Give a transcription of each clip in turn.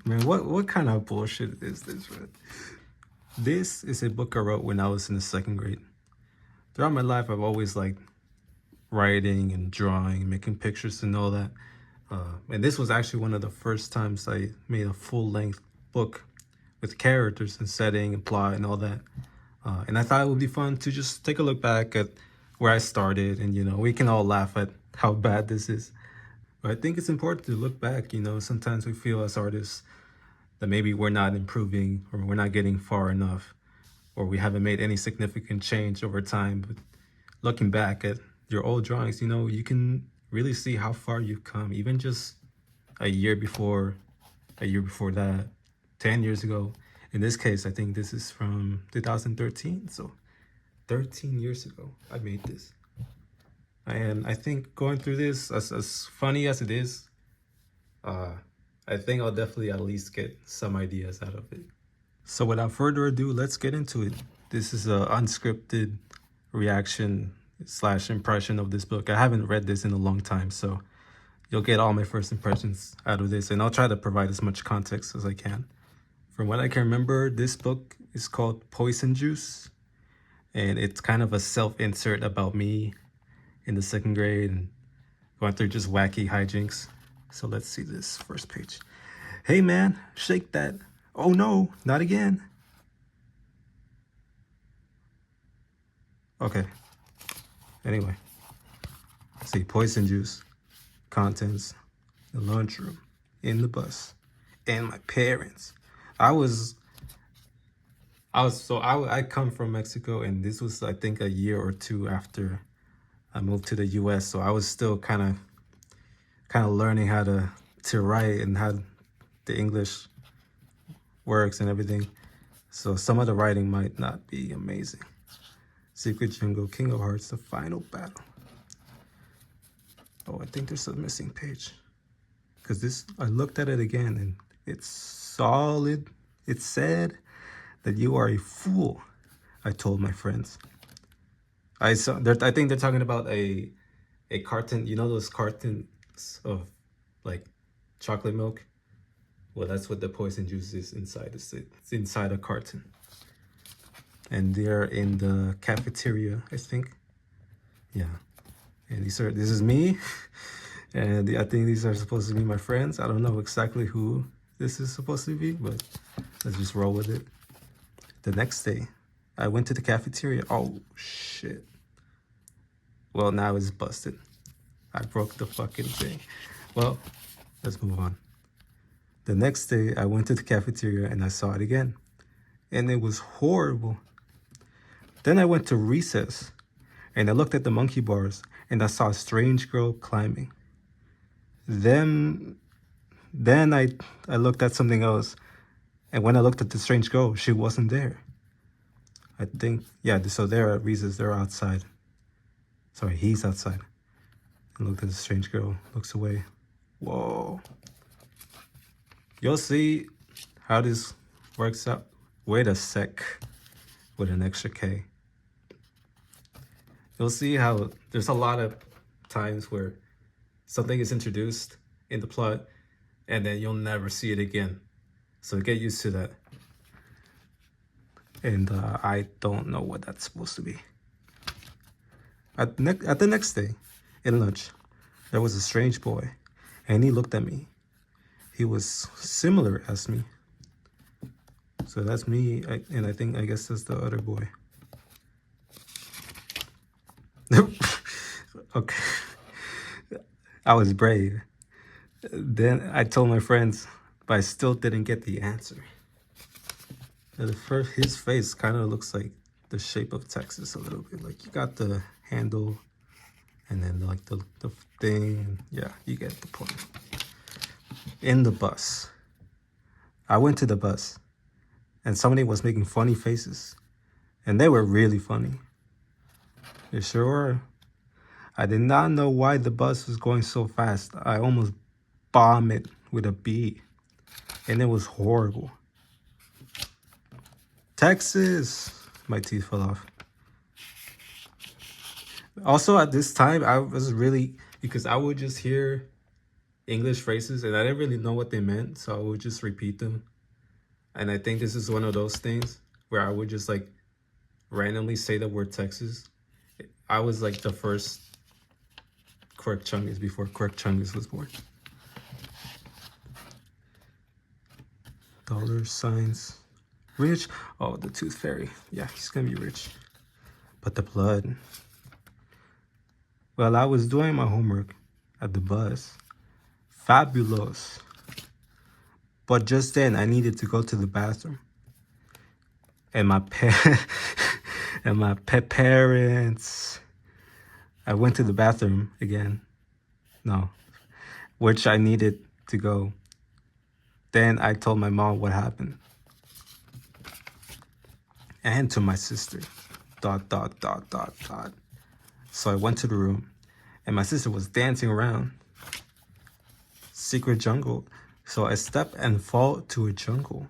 Man, what kind of bullshit is this, man? This is a book I wrote when I was in the second grade. Throughout my life, I've always liked writing and drawing, making pictures and all that. And this was actually one of the first times I made a full-length book with characters and setting and plot and all that. And I thought it would be fun to just take a look back at where I started, and we can all laugh at how bad this is. But I think it's important to look back. Sometimes we feel as artists that maybe we're not improving or we're not getting far enough or we haven't made any significant change over time. But looking back at your old drawings, you can really see how far you've come, even just a year before that, 10 years ago. In this case, I think this is from 2013. So 13 years ago, I made this. And I think going through this, as funny as it is, I think I'll definitely at least get some ideas out of it. So without further ado, let's get into it. This is an unscripted reaction slash impression of this book. I haven't read this in a long time, so you'll get all my first impressions out of this, and I'll try to provide as much context as I can. From what I can remember, this book is called Poison Juice, and it's kind of a self-insert about me in the second grade and going through just wacky hijinks. So let's see this first page. Hey man, shake that. Oh no, not again. Okay. Anyway, see, poison juice, contents, the lunchroom, in the bus, and my parents. I come from Mexico, and this was, I think, a year or two after I moved to the U.S. So I was still kind of learning how to write and how the English works and everything. So some of the writing might not be amazing. Secret Jungle, King of Hearts, the final battle. Oh, I think there's a missing page. Because I looked at it again and it's solid. It said that you are a fool, I told my friends. I think they're talking about a carton, those cartons of like chocolate milk? Well, that's what the poison juice is inside. It's inside a carton. And they're in the cafeteria, I think. Yeah. And this is me. And I think these are supposed to be my friends. I don't know exactly who this is supposed to be, but let's just roll with it. The next day, I went to the cafeteria. Oh, shit. Well, now it's busted. I broke the fucking thing. Well, let's move on. The next day, I went to the cafeteria and I saw it again. And it was horrible. Then I went to recess and I looked at the monkey bars and I saw a strange girl climbing. Then I looked at something else, and when I looked at the strange girl, she wasn't there. I think, yeah, so they're at recess, they're outside. Sorry, he's outside. I looked at the strange girl, looks away. Whoa. You'll see how this works out. Wait a sec, with an extra K. You'll see how there's a lot of times where something is introduced in the plot and then you'll never see it again. So get used to that. And I don't know what that's supposed to be. At the next day, in lunch, there was a strange boy, and he looked at me. He was similar as me. So that's me, and I guess that's the other boy. Okay. I was brave. Then I told my friends, but I still didn't get the answer. His face kind of looks like the shape of Texas a little bit. Like you got the handle and then like the thing. Yeah, you get the point. In the bus. I went to the bus and somebody was making funny faces. And they were really funny. They sure were. I did not know why the bus was going so fast. I almost bombed it with a B. And it was horrible. Texas. My teeth fell off. Also, at this time, I was really, because I would just hear English phrases, and I didn't really know what they meant, so I would just repeat them. And I think this is one of those things where I would just like randomly say the word Texas. I was like the first Quirk Chungus before Quirk Chungus was born. Dollar signs. Rich? Oh, the Tooth Fairy. Yeah, he's gonna be rich. But the blood. Well, I was doing my homework at the bus. Fabulous. But just then, I needed to go to the bathroom. And my and my pet parents. I went to the bathroom again. No, which I needed to go. Then I told my mom what happened. And to my sister. ... So I went to the room. And my sister was dancing around. Secret jungle. So I step and fall to a jungle.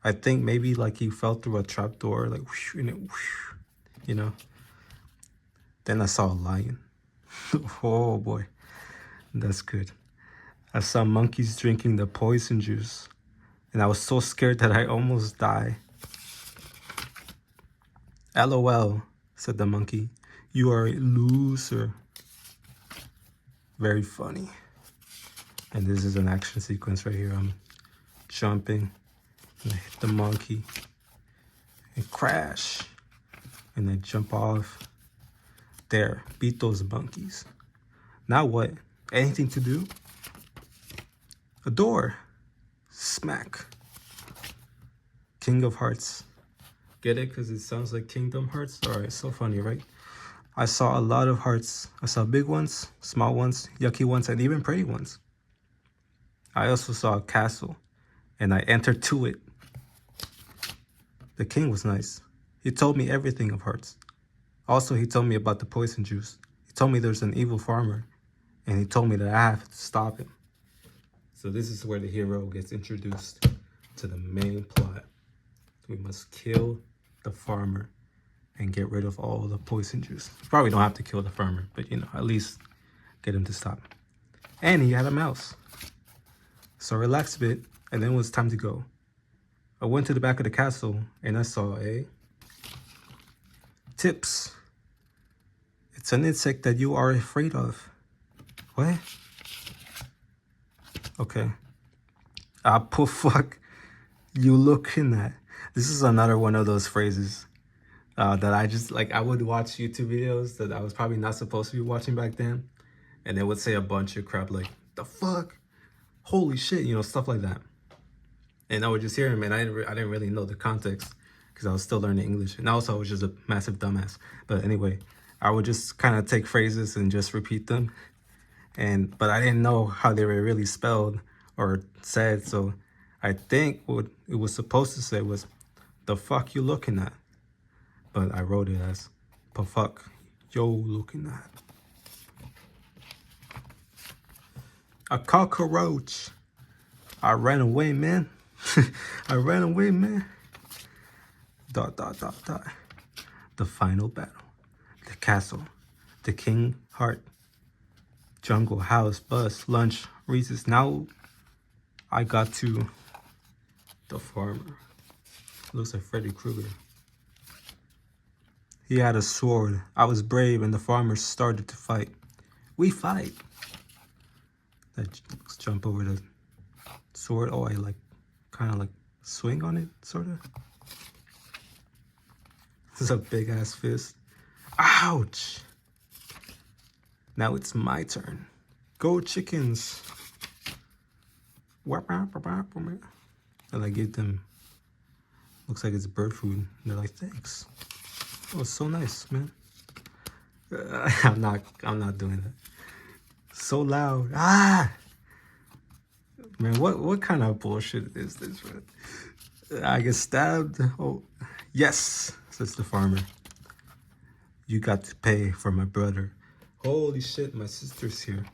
I think maybe like he fell through a trap door, like whoosh, and it whoosh, you know. Then I saw a lion. Oh boy, that's good. I saw monkeys drinking the poison juice, and I was so scared that I almost died. LOL, said the monkey. You are a loser. Very funny. And this is an action sequence right here. I'm jumping, and I hit the monkey, and crash, and I jump off. There, beat those monkeys. Now what? Anything to do? A door. Smack. King of Hearts. Get it? Because it sounds like Kingdom Hearts? Alright, so funny, right? I saw a lot of hearts. I saw big ones, small ones, yucky ones, and even pretty ones. I also saw a castle, and I entered to it. The king was nice. He told me everything of hearts. Also, he told me about the poison juice. He told me there's an evil farmer, and he told me that I have to stop him. So this is where the hero gets introduced to the main plot. We must kill the farmer and get rid of all the poison juice. Probably don't have to kill the farmer, but you know, at least get him to stop. And he had a mouse. So I relaxed a bit, and then it was time to go. I went to the back of the castle, and I saw a tips. It's an insect that you are afraid of. What? Okay. Fuck you looking at? This is another one of those phrases that I just, like, I would watch YouTube videos that I was probably not supposed to be watching back then. And they would say a bunch of crap like, the fuck? Holy shit, you know, stuff like that. And I would just hear him, and I didn't really know the context because I was still learning English. And also, I was just a massive dumbass. But anyway, I would just kind of take phrases and just repeat them. But I didn't know how they were really spelled or said. So I think what it was supposed to say was, the fuck you looking at? But I wrote it as, the fuck yo looking at? A cockroach. I ran away, man. I ran away, man. ... The final battle. The castle. The king heart. Jungle, house, bus, lunch, recess. Now I got to the farmer. Looks like Freddy Krueger. He had a sword. I was brave, and the farmers started to fight. We fight. Let's jump over the sword. Oh, I like kind of like swing on it, sort of. This is a big ass fist. Ouch! Now it's my turn. Go chickens. And I give them, looks like it's bird food. And they're like, thanks. Oh, it's so nice, man. I'm not doing that. So loud. Ah! Man, what kind of bullshit is this, man? I get stabbed. Oh, yes, says the farmer. You got to pay for my brother. Holy shit, my sister's here.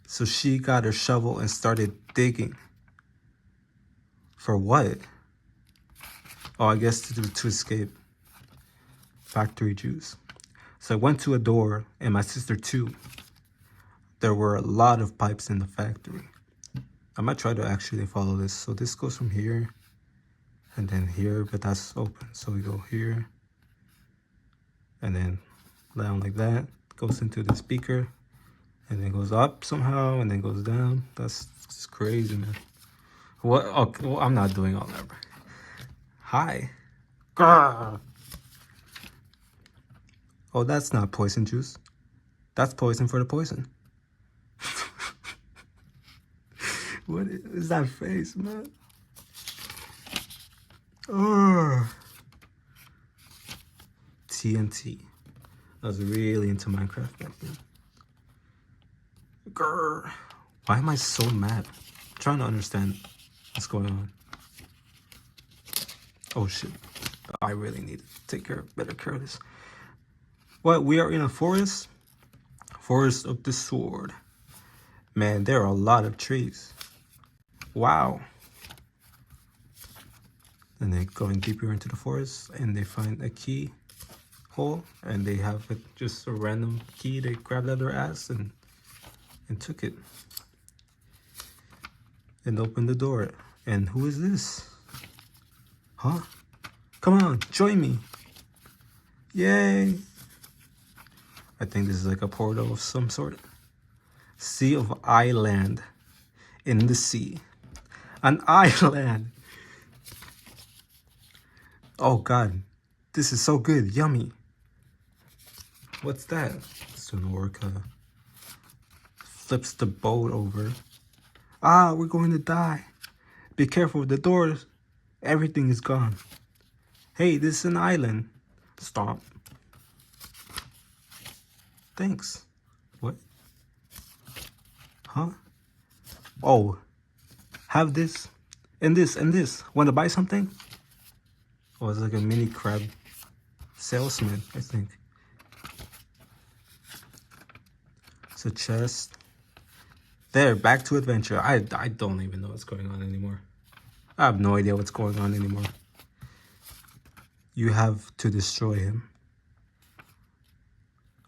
So she got her shovel and started digging. For what? Oh, I guess to escape. Factory juice. So I went to a door, and my sister too. there were a lot of pipes in the factory. I might try to actually follow this. So this goes from here and then here, but that's open. So we go here and then down like that, goes into the speaker and then goes up somehow and then goes down. That's just crazy, man. What? Okay, well, I'm not doing all that. Hi. Grr. Oh, that's not poison juice. That's poison for the poison. What is that face, man? Ugh. TNT. I was really into Minecraft back then. Grr. Why am I so mad? I'm trying to understand what's going on. Oh shit. I really need to take better care of this. What? We are in a forest? Forest of the Sword. Man, there are a lot of trees. Wow. And they're going deeper into the forest and they find a key hole and they have just a random key. They grabbed out their ass and took it and opened the door. And who is this? Huh? Come on, join me. Yay. I think this is like a portal of some sort. Sea of Island. In the sea. An island. Oh god. This is so good. Yummy. What's that? Sonorca flips the boat over. Ah, we're going to die. Be careful with the doors. Everything is gone. Hey, this is an island. Stomp. Thanks. What? Huh? Oh. Have this. And this and this. Want to buy something? Oh, it's like a mini crab salesman, I think. It's a chest. There, back to adventure. I don't even know what's going on anymore. I have no idea what's going on anymore. You have to destroy him.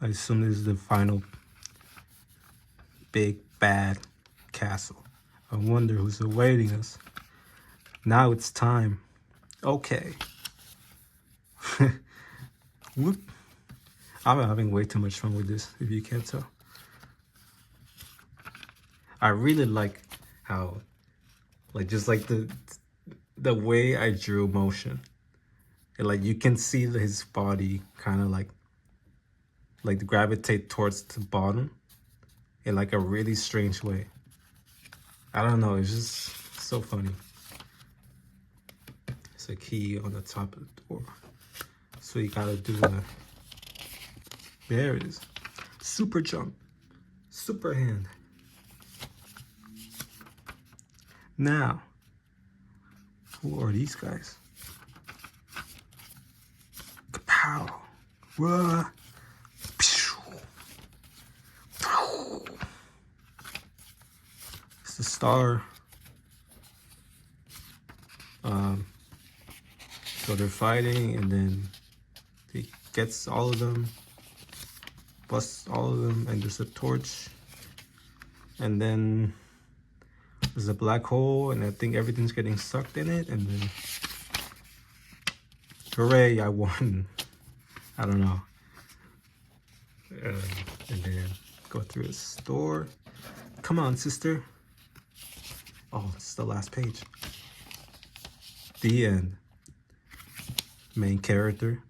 I assume this is the final big bad castle. I wonder who's awaiting us. Now it's time. Okay. Whoop. I'm having way too much fun with this, if you can't tell. I really like how, like, just like the way I drew motion. And like you can see his body kind of like gravitate towards the bottom in like a really strange way. I don't know, it's just so funny. There's a key on the top of the door. So you gotta do there it is. Super jump. Super hand. Now, who are these guys? Kapow. Whoa. It's the star. So they're fighting and then he gets all of them, busts all of them, and there's a torch. And then there's a black hole and I think everything's getting sucked in it and then hooray, I won. I don't know. And then go through a store. Come on, sister. Oh, it's the last page. The end. Main character.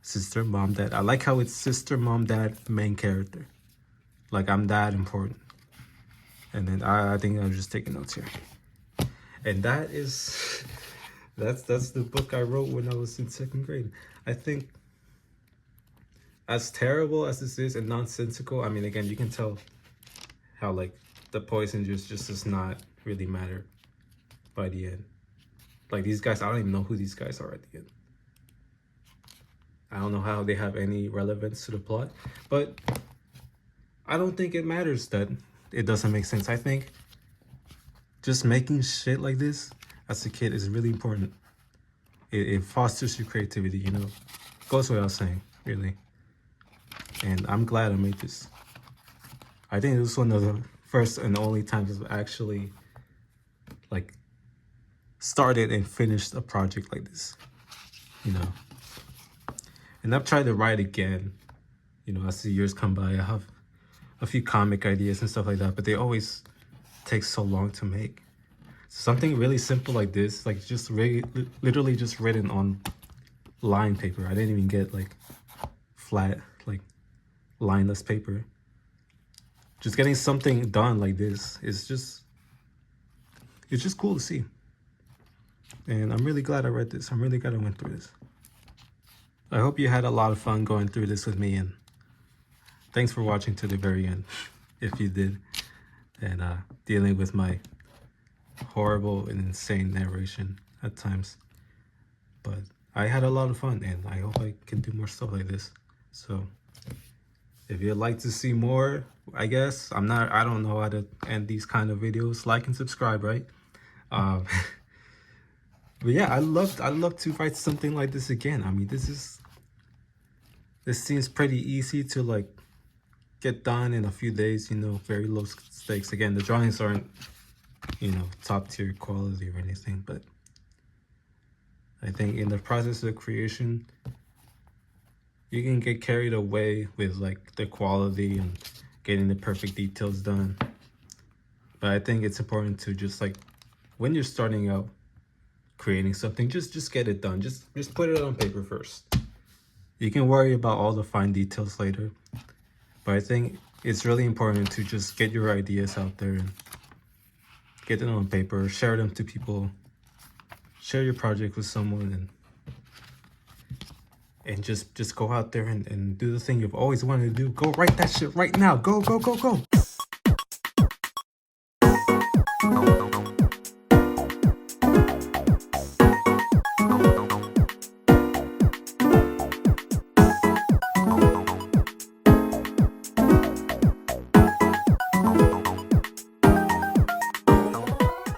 Sister, mom, dad. I like how it's sister, mom, dad, main character. Like I'm that important. And then I think I'm just taking notes here. And that is, that's the book I wrote when I was in 2nd grade. I think as terrible as this is and nonsensical, I mean, again, you can tell how like the poison juice just does not really matter by the end. Like these guys, I don't even know who these guys are at the end. I don't know how they have any relevance to the plot, but I don't think it matters that it doesn't make sense. I think just making shit like this as a kid is really important. It fosters your creativity, you know? Goes without saying, really. And I'm glad I made this. I think this was one of the first and only times I've actually like started and finished a project like this, you know. And I've tried to write again, you know, as the years come by. I have a few comic ideas and stuff like that, but they always take so long to make. Something really simple like this, like just literally just written on line paper. I didn't even get like flat, like lineless paper. Just getting something done like this is it's just cool to see. And I'm really glad I read this. I'm really glad I went through this. I hope you had a lot of fun going through this with me, and thanks for watching to the very end, if you did, and dealing with my horrible and insane narration at times. But I had a lot of fun, and I hope I can do more stuff like this. So if you'd like to see more, I guess I don't know how to end these kind of videos. Like and subscribe, right? But yeah, I'd love to write something like this again. I mean, this seems pretty easy to like get done in a few days, you know, very low stakes. Again, the drawings aren't, you know, top tier quality or anything, but I think in the process of creation, you can get carried away with like the quality and getting the perfect details done. But I think it's important to just like, when you're starting out creating something, just get it done. Just put it on paper first. You can worry about all the fine details later, but I think it's really important to just get your ideas out there and get them on paper, share them to people, share your project with someone, and just go out there and do the thing you've always wanted to do. Go write that shit right now. Go.